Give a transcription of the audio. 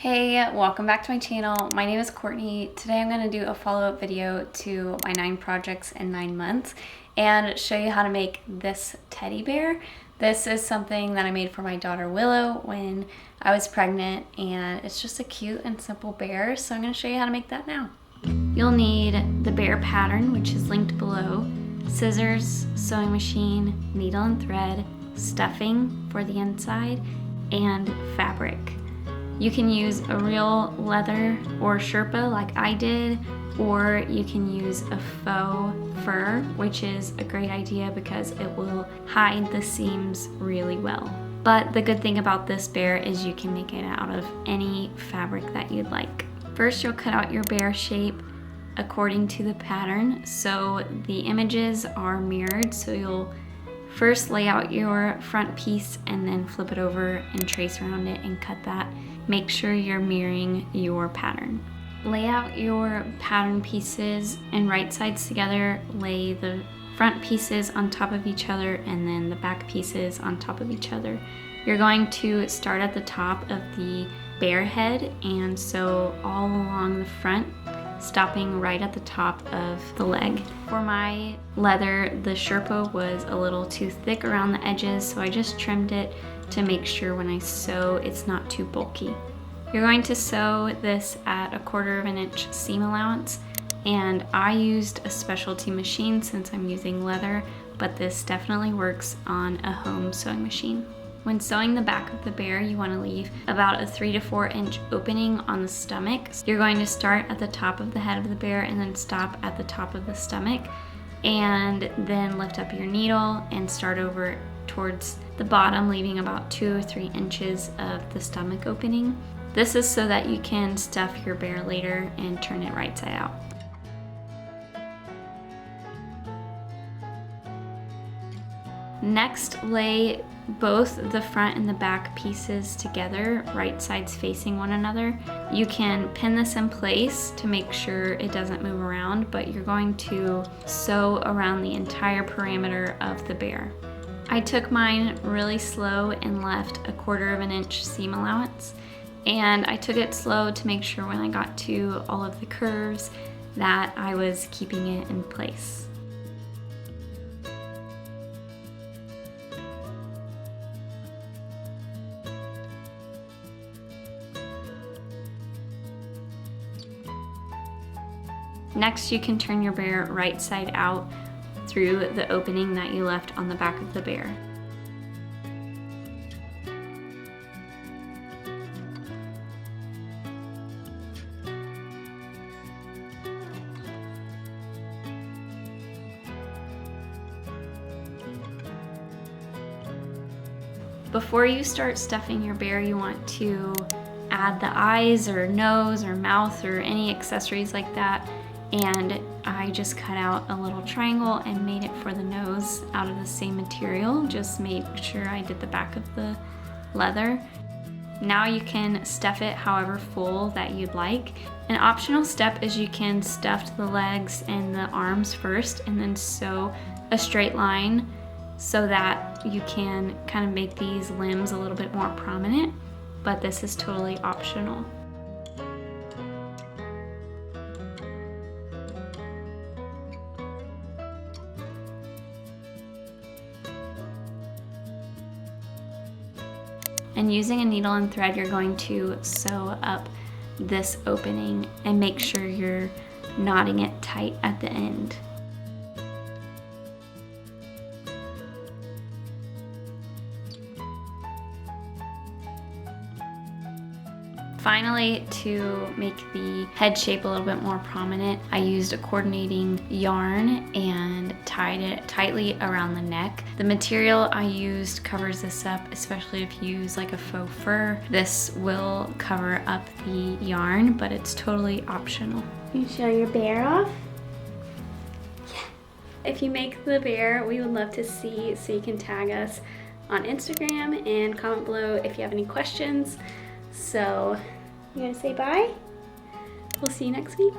Hey, welcome back to my channel. My name is Courtney. Today I'm going to do a follow-up video to my 9 projects in 9 months and show you how to make this teddy bear. This is something that I made for my daughter Willow when I was pregnant, and it's just a cute and simple bear, so I'm going to show you how to make that now. You'll need the bear pattern, which is linked below, scissors, sewing machine, needle and thread, stuffing for the inside, and fabric. You can use a real leather or sherpa like I did, or you can use a faux fur, which is a great idea because it will hide the seams really well. But the good thing about this bear is you can make it out of any fabric that you'd like. First, you'll cut out your bear shape according to the pattern. So the images are mirrored, so you'll first lay out your front piece and then flip it over and trace around it and cut that. Make sure you're mirroring your pattern. Lay out your pattern pieces and right sides together. Lay the front pieces on top of each other and then the back pieces on top of each other. You're going to start at the top of the bear head and sew all along the front, stopping right at the top of the leg. For my leather, the sherpa was a little too thick around the edges, so I just trimmed it to make sure when I sew it's not too bulky. You're going to sew this at 1/4 inch seam allowance, and I used a specialty machine since I'm using leather, but this definitely works on a home sewing machine. When sewing the back of the bear, you want to leave about a 3 to 4 inch opening on the stomach. You're going to start at the top of the head of the bear and then stop at the top of the stomach, and then lift up your needle and start over towards the bottom, leaving about 2 or 3 inches of the stomach opening. This is so that you can stuff your bear later and turn it right side out. Next, lay both the front and the back pieces together, right sides facing one another. You can pin this in place to make sure it doesn't move around, but you're going to sew around the entire perimeter of the bear. I took mine really slow and left 1/4 inch seam allowance, and I took it slow to make sure when I got to all of the curves that I was keeping it in place. Next, you can turn your bear right side out through the opening that you left on the back of the bear. Before you start stuffing your bear, you want to add the eyes or nose or mouth or any accessories like that. And I just cut out a little triangle and made it for the nose out of the same material. Just made sure I did the back of the leather. Now you can stuff it however full that you'd like. An optional step is you can stuff the legs and the arms first and then sew a straight line so that you can kind of make these limbs a little bit more prominent, but this is totally optional. And using a needle and thread, you're going to sew up this opening and make sure you're knotting it tight at the end. Finally, to make the head shape a little bit more prominent, I used a coordinating yarn and tied it tightly around the neck. The material I used covers this up, especially if you use like a faux fur. This will cover up the yarn, but it's totally optional. You show your bear off? Yeah. If you make the bear, we would love to see, so you can tag us on Instagram and comment below if you have any questions. So, You gonna say bye? we'll see you next week.